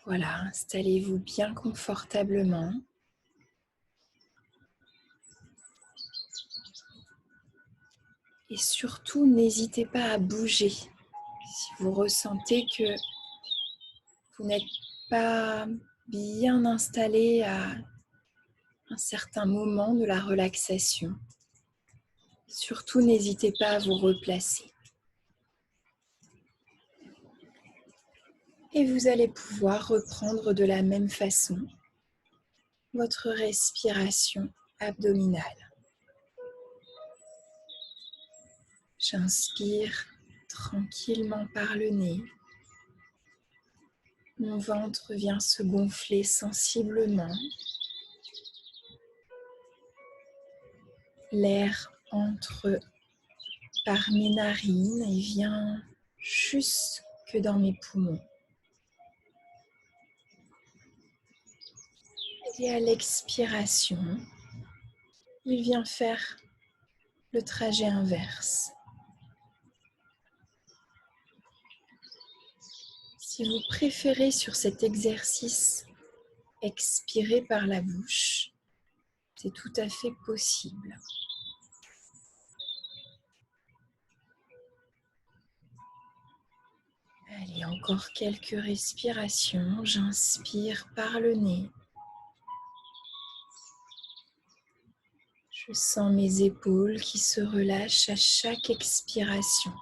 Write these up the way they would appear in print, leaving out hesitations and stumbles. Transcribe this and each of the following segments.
Voilà, installez-vous bien confortablement. Et surtout, n'hésitez pas à bouger. Si vous ressentez que vous n'êtes pas bien installé à un certain moment de la relaxation, surtout n'hésitez pas à vous replacer. Et vous allez pouvoir reprendre de la même façon votre respiration abdominale. J'inspire tranquillement par le nez. Mon ventre vient se gonfler sensiblement. L'air entre par mes narines et vient jusque dans mes poumons. Et à l'expiration, il vient faire le trajet inverse. Si vous préférez sur cet exercice expirer par la bouche, c'est tout à fait possible. Allez, encore quelques respirations. J'inspire par le nez. Je sens mes épaules qui se relâchent à chaque expiration.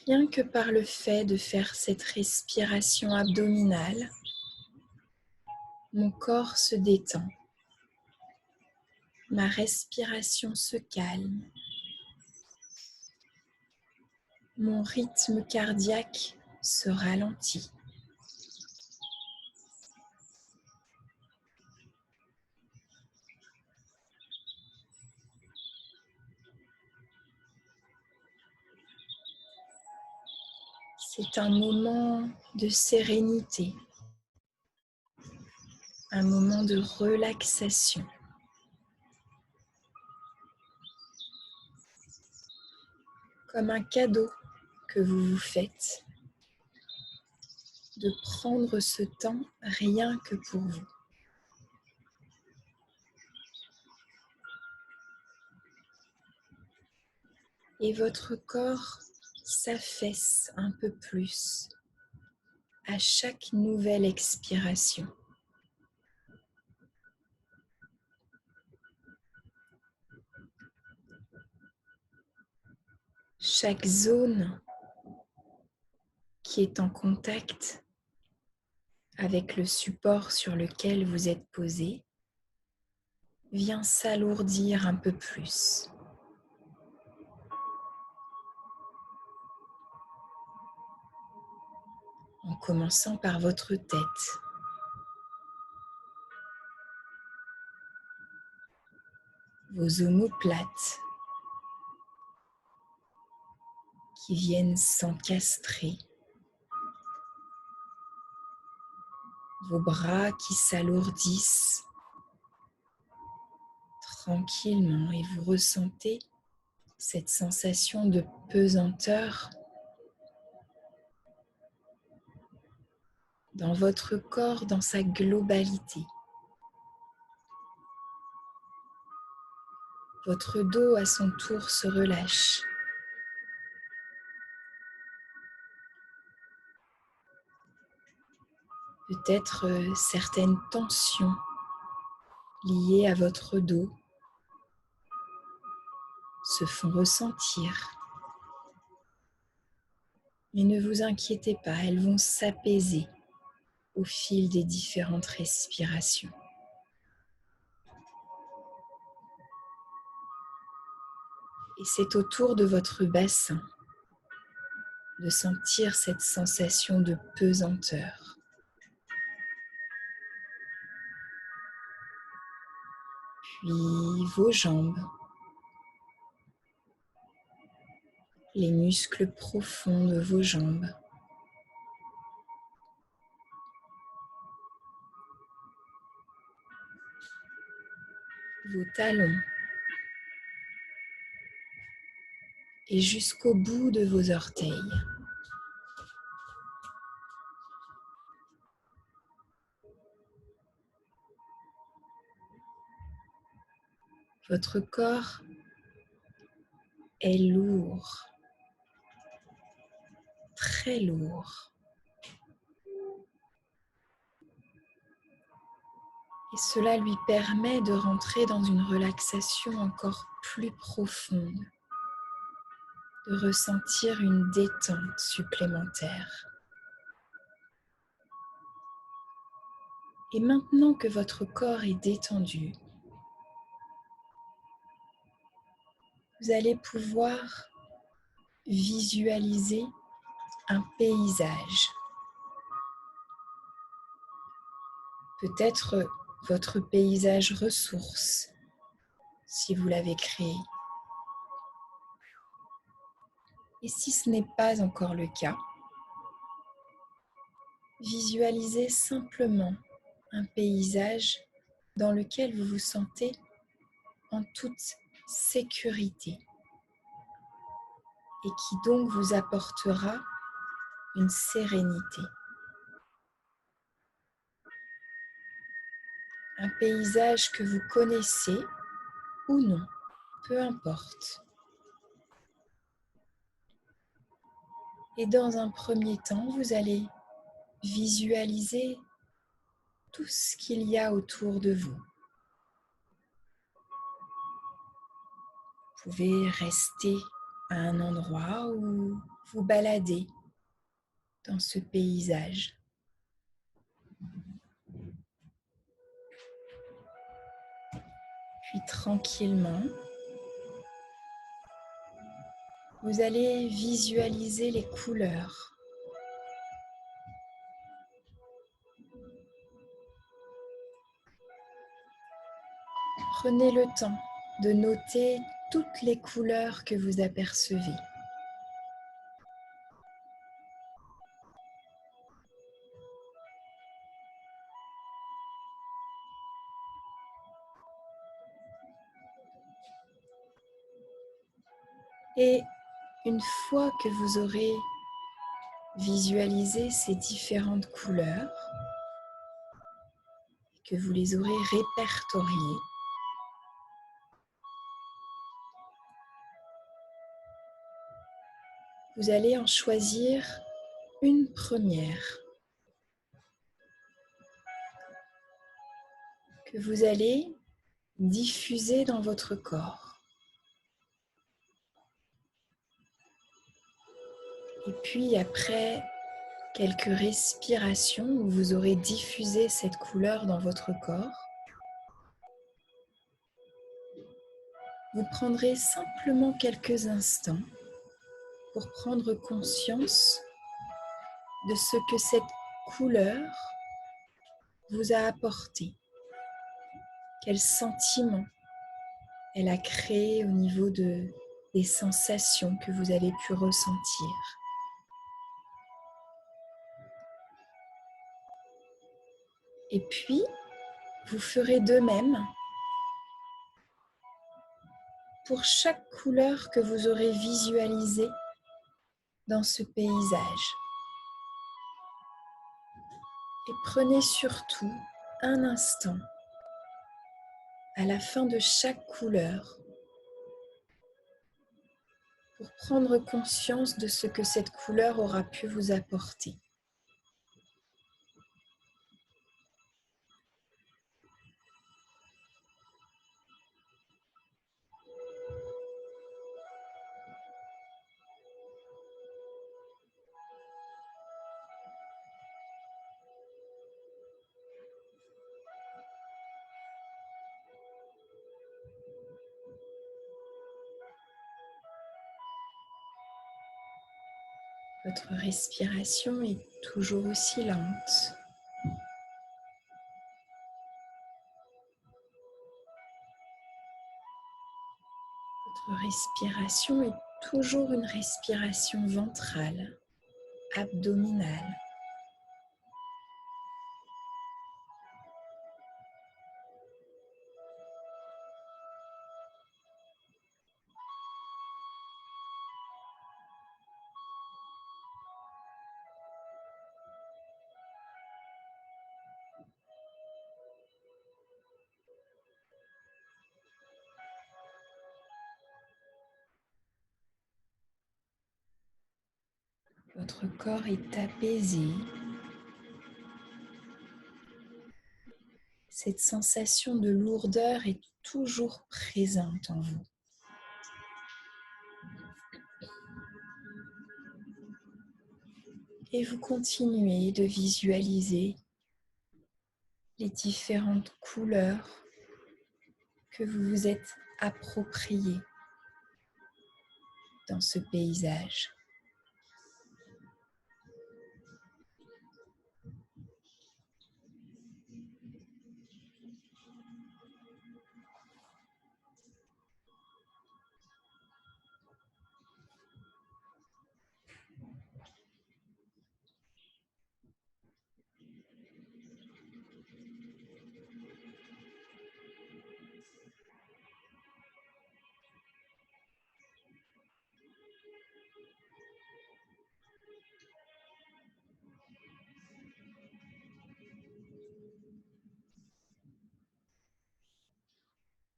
Rien que par le fait de faire cette respiration abdominale, mon corps se détend. Ma respiration se calme. Mon rythme cardiaque se ralentit. C'est un moment de sérénité, un moment de relaxation. Comme un cadeau que vous vous faites, de prendre ce temps rien que pour vous. Et votre corps s'affaisse un peu plus à chaque nouvelle expiration. Chaque zone qui est en contact avec le support sur lequel vous êtes posé vient s'alourdir un peu plus. En commençant par votre tête. Vos omoplates qui viennent s'encastrer. Vos bras qui s'alourdissent tranquillement et vous ressentez cette sensation de pesanteur dans votre corps dans sa globalité. Votre dos à son tour se relâche. Peut-être certaines tensions liées à votre dos se font ressentir. Mais ne vous inquiétez pas, elles vont s'apaiser au fil des différentes respirations. Et c'est autour de votre bassin de sentir cette sensation de pesanteur. Puis vos jambes, les muscles profonds de vos jambes. Vos talons, et jusqu'au bout de vos orteils. Votre corps est lourd, très lourd. Et cela lui permet de rentrer dans une relaxation encore plus profonde, de ressentir une détente supplémentaire. Et maintenant que votre corps est détendu, vous allez pouvoir visualiser un paysage. Peut-être votre paysage ressource, si vous l'avez créé. Et si ce n'est pas encore le cas, visualisez simplement un paysage dans lequel vous vous sentez en toute sécurité et qui donc vous apportera une sérénité. Un paysage que vous connaissez ou non, peu importe. Et dans un premier temps, vous allez visualiser tout ce qu'il y a autour de vous. Vous pouvez rester à un endroit ou vous balader dans ce paysage. Puis tranquillement, vous allez visualiser les couleurs. Prenez le temps de noter toutes les couleurs que vous apercevez. Et une fois que vous aurez visualisé ces différentes couleurs, que vous les aurez répertoriées, vous allez en choisir une première que vous allez diffuser dans votre corps. Et puis après quelques respirations où vous aurez diffusé cette couleur dans votre corps, vous prendrez simplement quelques instants pour prendre conscience de ce que cette couleur vous a apporté. Quel sentiment elle a créé au niveau des sensations que vous avez pu ressentir. Et puis, vous ferez de même pour chaque couleur que vous aurez visualisée dans ce paysage. Et prenez surtout un instant à la fin de chaque couleur pour prendre conscience de ce que cette couleur aura pu vous apporter. Votre respiration est toujours aussi lente. Votre respiration est toujours une respiration ventrale, abdominale. Votre corps est apaisé. Cette sensation de lourdeur est toujours présente en vous. Et vous continuez de visualiser les différentes couleurs que vous vous êtes appropriées dans ce paysage.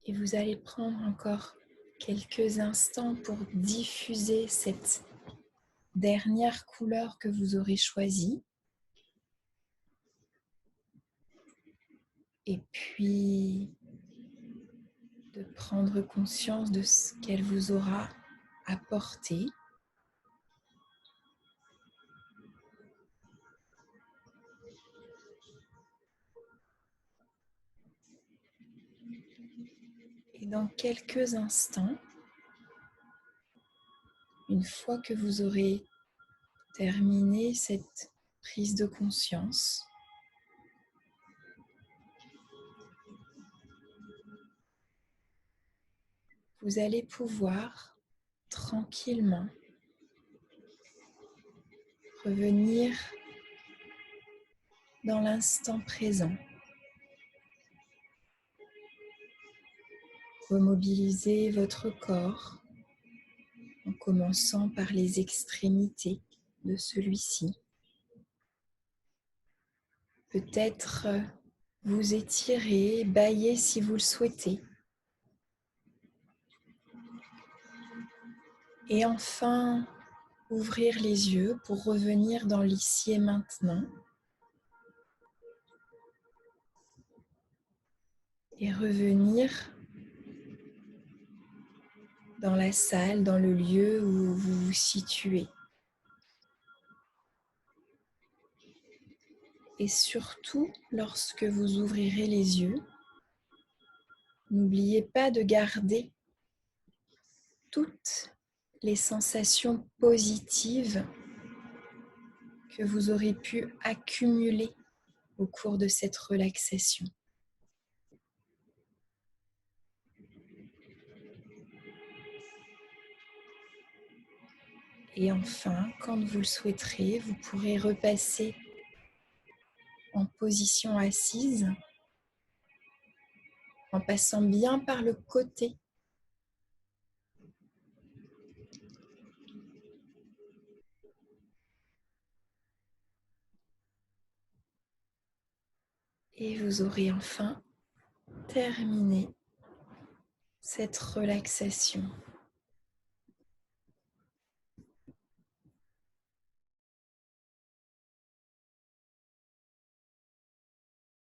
Et vous allez prendre encore quelques instants pour diffuser cette dernière couleur que vous aurez choisie. Et puis de prendre conscience de ce qu'elle vous aura apporté. Et dans quelques instants, une fois que vous aurez terminé cette prise de conscience, vous allez pouvoir tranquillement revenir dans l'instant présent, remobiliser votre corps en commençant par les extrémités de celui-ci. Peut-être vous étirer, bâiller si vous le souhaitez. Et enfin, ouvrir les yeux pour revenir dans l'ici et maintenant. Et revenir dans la salle, dans le lieu où vous vous situez. Et surtout, lorsque vous ouvrirez les yeux, n'oubliez pas de garder toutes les sensations positives que vous aurez pu accumuler au cours de cette relaxation. Et enfin, quand vous le souhaiterez, vous pourrez repasser en position assise en passant bien par le côté. Et vous aurez enfin terminé cette relaxation.